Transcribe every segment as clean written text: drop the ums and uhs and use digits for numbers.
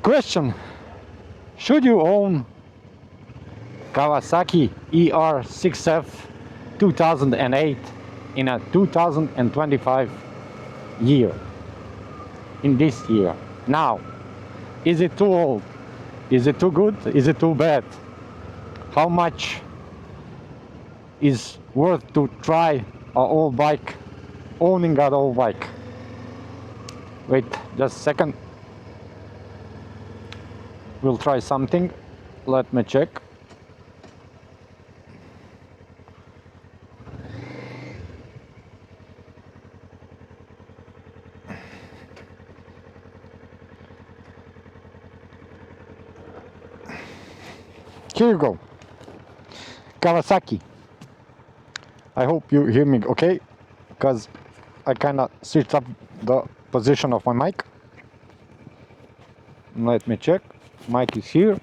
Question: should you own Kawasaki ER6F 2008 in a 2025 year? In this year, now, is it too old? Is it too good? Is it too bad? How much is worth to try a old bike, owning an old bike? Wait just a second. We'll try something. Let me check. Here you go. Kawasaki. I hope you hear me okay, because I kinda switched up the position of my mic. Let me check. Mic is here.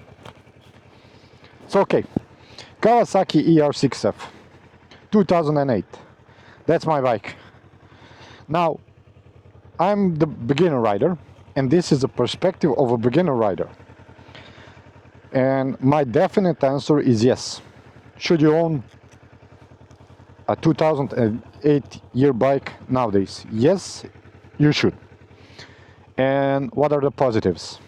It's okay. Kawasaki ER6F 2008. That's my bike. Now, I'm the beginner rider, and this is the perspective of a beginner rider. And my definite answer is yes. Should you own a 2008 year bike nowadays? Yes, you should. And what are the positives?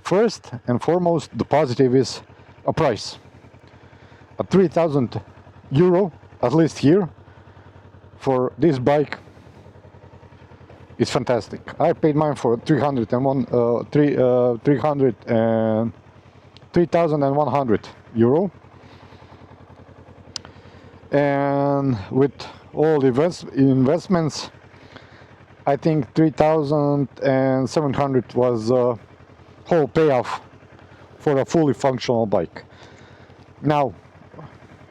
First and foremost, the positive is a price. A 3,000 euro, at least here, for this bike is fantastic. I paid mine for 3,100 euro, and with all the investments, I think 3,700 was whole payoff for a fully functional bike. Now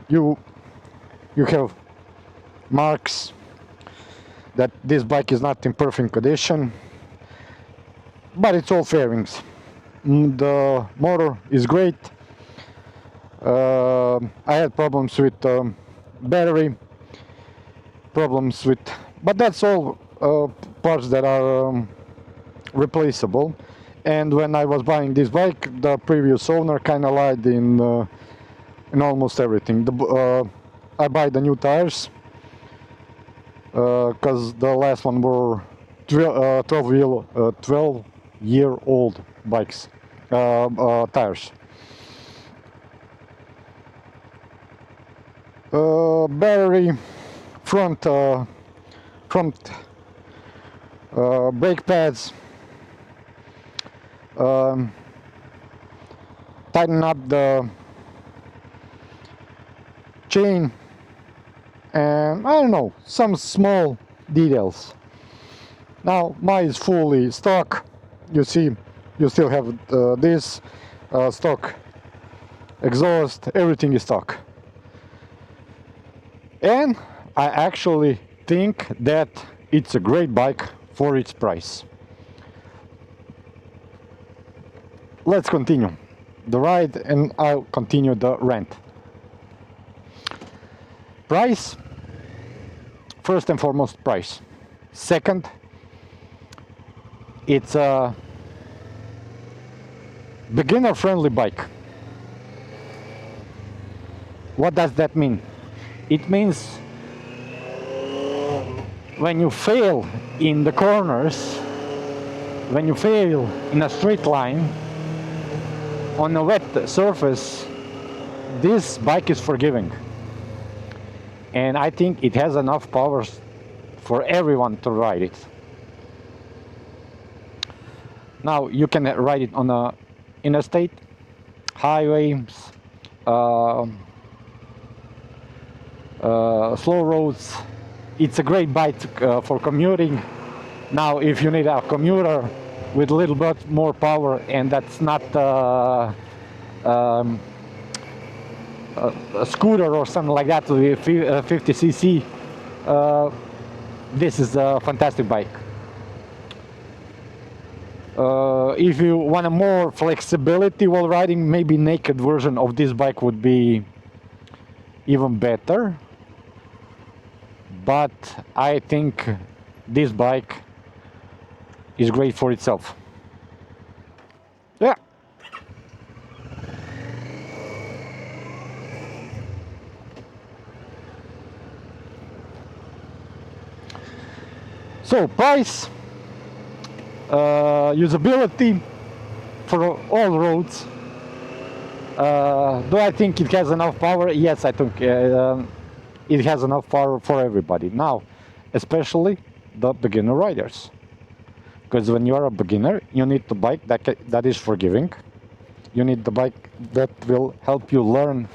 you have marks that this bike is not in perfect condition, but it's all fairings. The motor is great. I had problems with battery, problems with, but that's all parts that are replaceable. And when I was buying this bike, the previous owner kind of lied in almost everything. I buy the new tires because the last one were 12-year-old bikes tires. Battery, front brake pads. Tighten up the chain, and I don't know, some small details. Now mine is fully stock. You see, you still have this stock exhaust, everything is stock. And I actually think that it's a great bike for its price. Let's continue the ride and I'll continue the rant. Price, first and foremost, price. Second, it's a beginner-friendly bike. What does that mean? It means when you fail in the corners, when you fail in a straight line, on a wet surface, this bike is forgiving. And I think it has enough power for everyone to ride it. Now you can ride it on a interstate, highways, slow roads. It's a great bike for commuting. Now if you need a commuter with a little bit more power, and that's not a scooter or something like that with 50cc, this is a fantastic bike. If you want a more flexibility while riding, maybe naked version of this bike would be even better. But I think this bike is great for itself. Yeah. So price, usability for all roads. Do I think it has enough power? Yes, I think it has enough power for everybody. Now, especially the beginner riders. Because when you are a beginner, you need the bike that is forgiving. You need the bike that will help you learn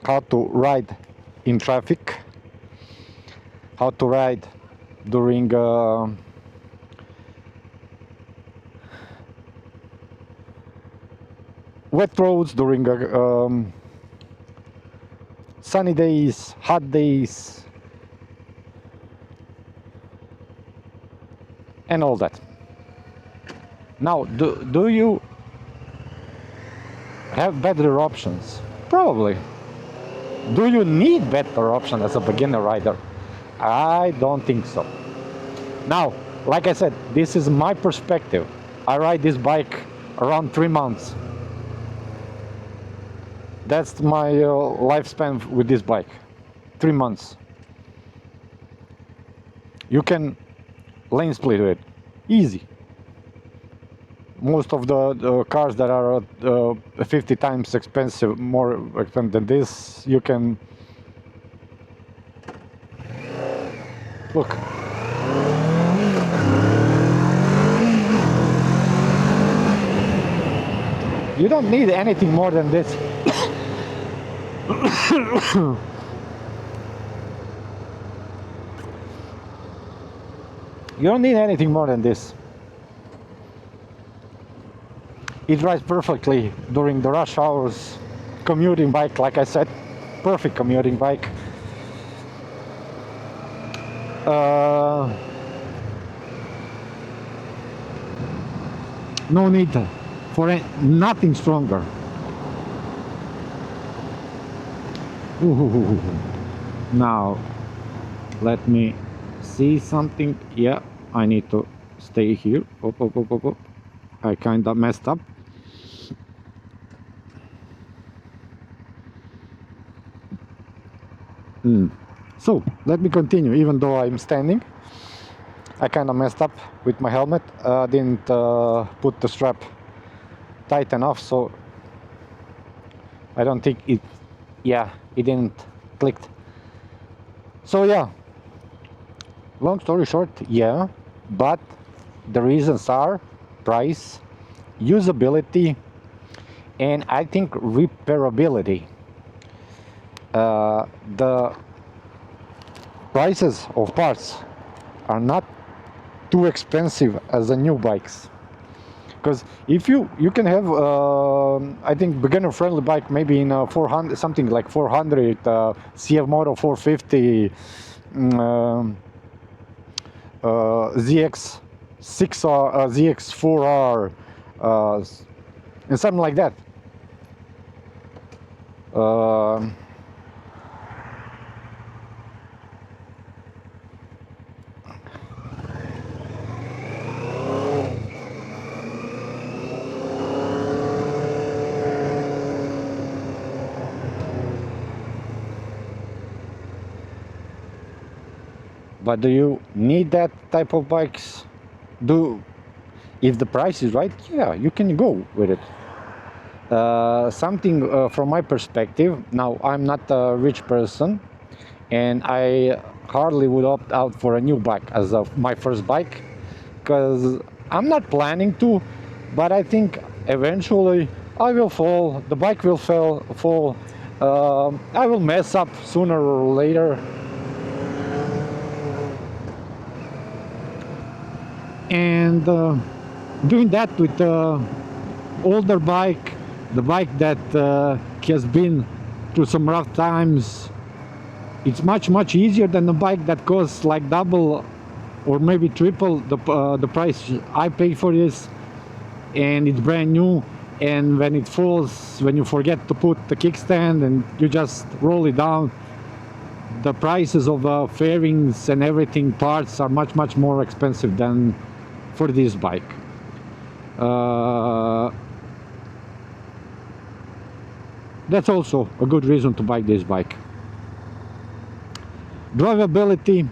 how to ride in traffic, how to ride during wet roads, during sunny days, hot days, and all that. Now, do you have better options? Probably. Do you need better options as a beginner rider? I don't think so. Now, like I said, this is my perspective. I ride this bike around 3 months. That's my lifespan with this bike. 3 months. You can lane split it. Easy. Most of the cars that are 50 times expensive, more expensive than this, you can... Look. You don't need anything more than this. You don't need anything more than this. It rides perfectly during the rush hours. Commuting bike, like I said, perfect commuting bike. No need for nothing stronger. Ooh. Now, let me see something. Yeah, I need to stay here. Up. I kinda messed up. So, let me continue, even though I'm standing. I kinda messed up with my helmet. Didn't put the strap tight enough, so I don't think it... Yeah, it didn't click. So yeah, long story short, yeah, but the reasons are price, usability, and I think repairability. The prices of parts are not too expensive as the new bikes, because if you can have I think beginner friendly bike maybe in 400, something like 400, CF Moto 450, ZX6R, ZX4R, and something like that. But do you need that type of bikes? If the price is right, yeah, you can go with it. Something from my perspective, now I'm not a rich person, and I hardly would opt out for a new bike as my first bike, because I'm not planning to, but I think eventually I will fall, the bike will fall, I will mess up sooner or later. And doing that with the older bike, the bike that has been through some rough times, it's much easier than a bike that costs like double or maybe triple the price I pay for this, and it's brand new. And when it falls, when you forget to put the kickstand and you just roll it down, the prices of fairings and everything, parts, are much more expensive than for this bike. That's also a good reason to buy this bike. Drivability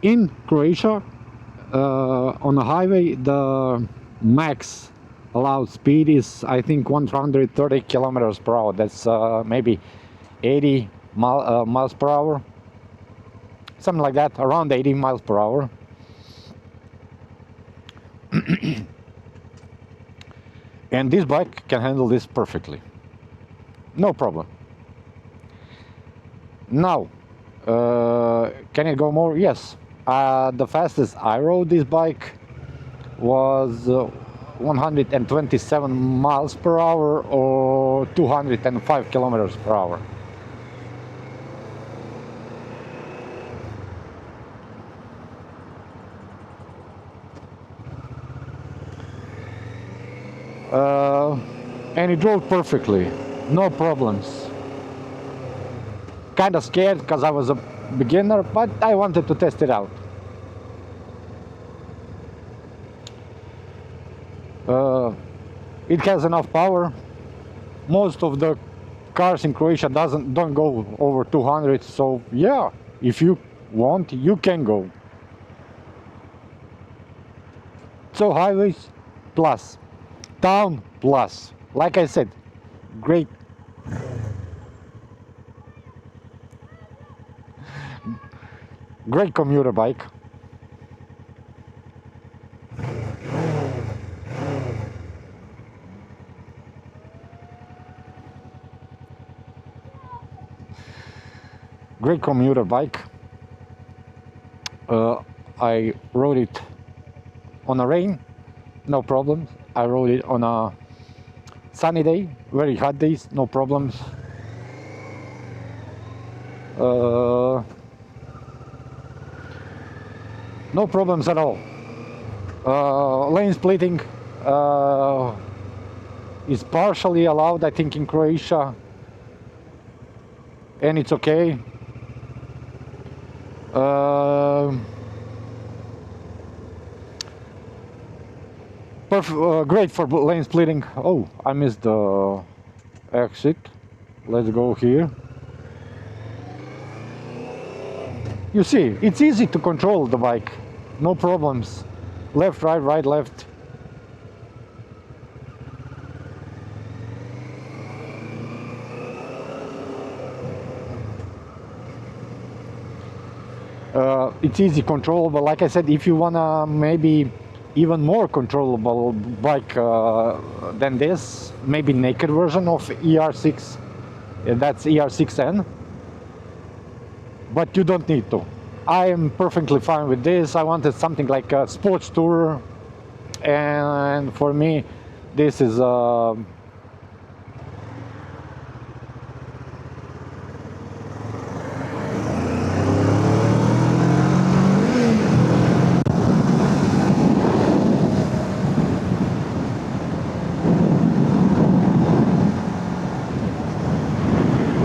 in Croatia, on a highway, the max allowed speed is, I think, 130 kilometers per hour. That's maybe 80 miles per hour, something like that, around 80 miles per hour. And this bike can handle this perfectly, no problem. Now, can it go more? Yes. The fastest I rode this bike was 127 miles per hour or 205 kilometers per hour. And it drove perfectly, no problems. Kind of scared because I was a beginner, but I wanted to test it out. It has enough power. Most of the cars in Croatia don't go over 200, so yeah, if you want, you can go. So highways plus, town plus. Like I said, great commuter bike. Great commuter bike. I rode it on a rain, no problems. I rode it on a sunny day, very hot days, no problems. No problems at all. Lane splitting is partially allowed, I think, in Croatia, and it's okay. Great for lane splitting. Oh, I missed the exit. Let's go here. You see, it's easy to control the bike, no problems. Left, right, right, left. It's easy controllable. Like I said, if you wanna maybe even more controllable bike than this, maybe naked version of ER6, that's ER6N, but you don't need to. I am perfectly fine with this. I wanted something like a sports tourer, and for me this is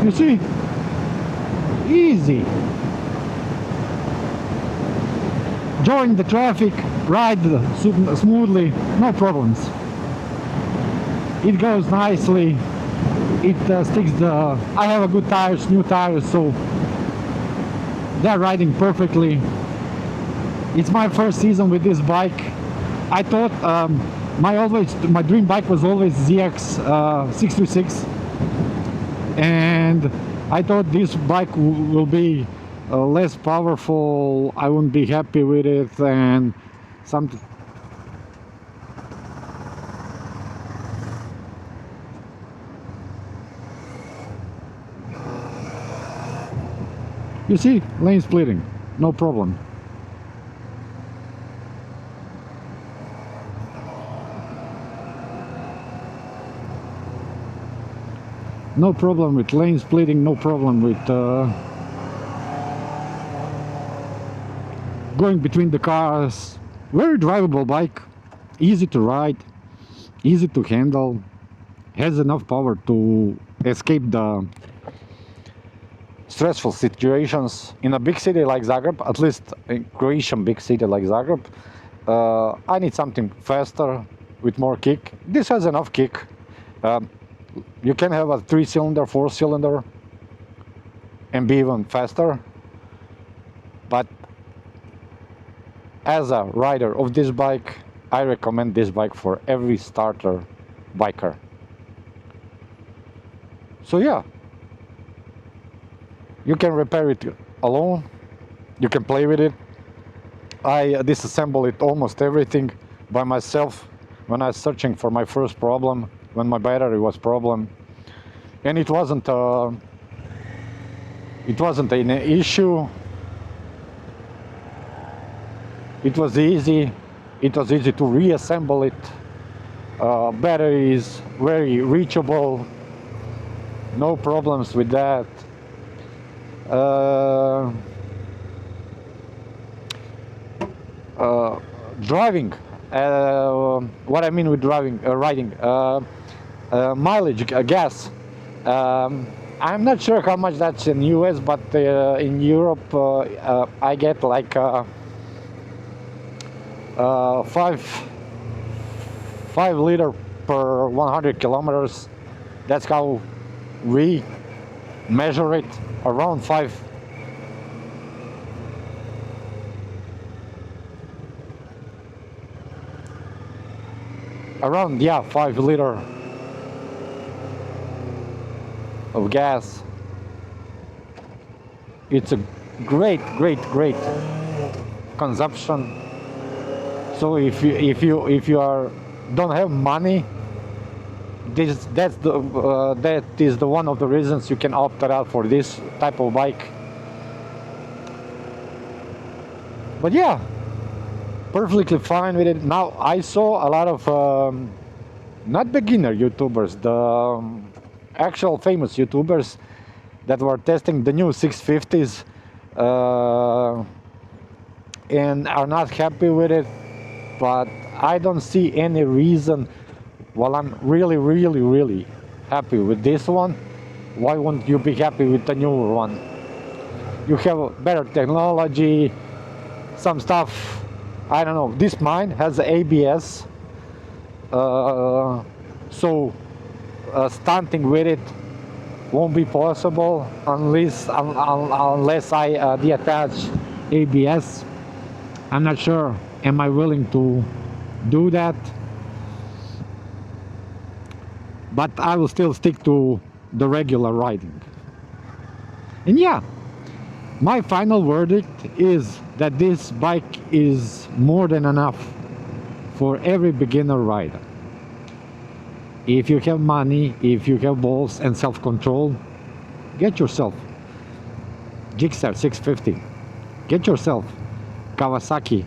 you see, easy. Join the traffic, ride smoothly, no problems. It goes nicely. It sticks the. I have a good tires, new tires, so they're riding perfectly. It's my first season with this bike. I thought my dream bike was always ZX636, and I thought this bike will be less powerful. I wouldn't be happy with it, and something. You see, lane splitting, no problem. No problem with lane splitting, no problem with going between the cars. Very drivable bike, easy to ride, easy to handle, has enough power to escape the stressful situations in a big city like Zagreb, at least in Croatian big city like Zagreb. I need something faster with more kick. This has enough kick. You can have a 3-cylinder, 4-cylinder and be even faster. But as a rider of this bike, I recommend this bike for every starter biker. So yeah, you can repair it alone, you can play with it. I disassembled it almost everything by myself when I was searching for my first problem, when my battery was problem, and it wasn't an issue. It was easy to reassemble it. Battery is very reachable, no problems with that. Driving, what I mean with driving, riding, mileage, gas. I'm not sure how much that's in US, but in Europe I get like 5 liter per 100 kilometers. That's how we measure it, around 5. Around, yeah, 5 liter of gas. It's a great consumption. So if you don't have money, that is the one of the reasons you can opt out for this type of bike. But yeah, perfectly fine with it. Now I saw a lot of not beginner YouTubers, the actual famous YouTubers that were testing the new 650s and are not happy with it. But I don't see any reason, while I'm really happy with this one, why won't you be happy with the newer one? You have better technology, some stuff, I don't know. This mine has ABS, so stunting with it won't be possible unless I detach ABS. I'm not sure. Am I willing to do that? But I will still stick to the regular riding. And yeah, my final verdict is that this bike is more than enough for every beginner rider. If you have money, if you have balls and self-control, get yourself Gixxer 650. Get yourself Kawasaki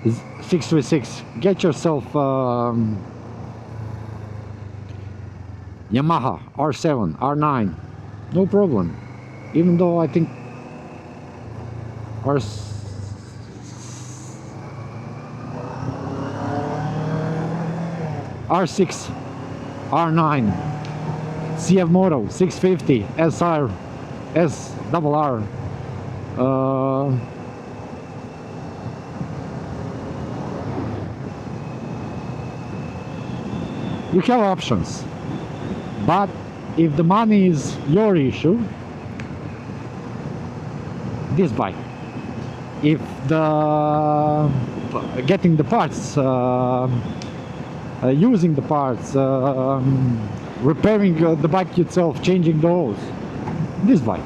636. Get yourself Yamaha R7, R9. No problem. Even though I think R6, R9, CF Moto 650, SR, SRR. You have options, but if the money is your issue, this bike. If the getting the parts, using the parts, repairing the bike itself, changing those, this bike.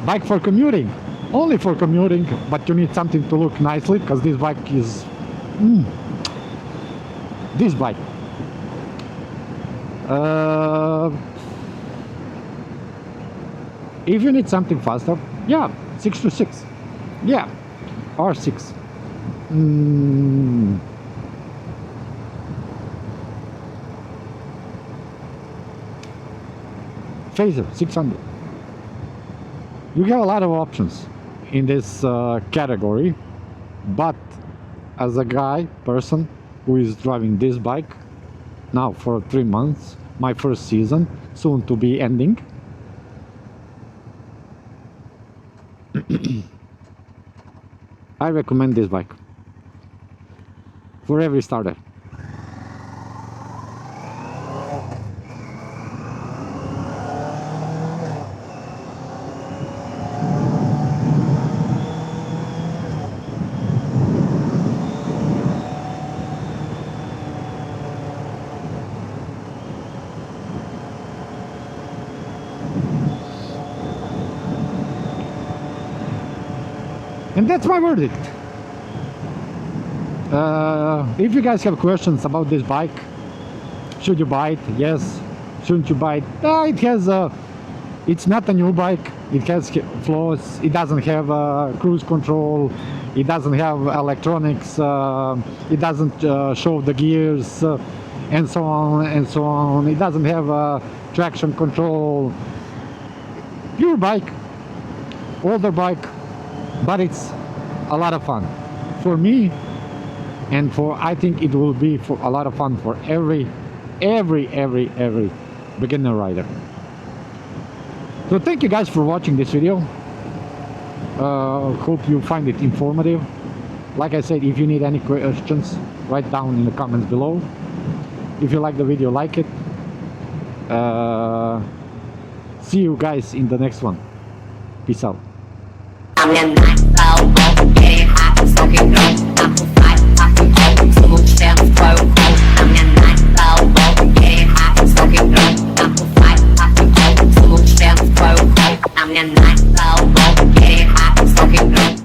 Bike for commuting, only for commuting, but you need something to look nicely, because this bike is this bike. If you need something faster, yeah, 626, yeah, R6. Phaser 600. You have a lot of options in this category, but as a person who is driving this bike now for 3 months, my first season, soon to be ending, I recommend this bike for every starter. And that's my verdict. If you guys have questions about this bike, should you buy it? Yes. Shouldn't you buy it? It has it's not a new bike. It has flaws. It doesn't have cruise control. It doesn't have electronics. It doesn't show the gears and so on and so on. It doesn't have traction control. Pure bike, older bike, but it's a lot of fun for me, and I think it will be for a lot of fun for every beginner rider. So thank you guys for watching this video. Hope you find it informative. Like I said, if you need any questions, write down in the comments below. If you like the video, like it. See you guys in the next one. Peace out. I'm in my soul, getting hot, smoking dope, amplified, popping hope, smooth shells, quote, I'm in my soul, getting hot, smoking dope, amplified, popping hope, smooth shells, quote, I'm in my soul, getting hot, smoking dope.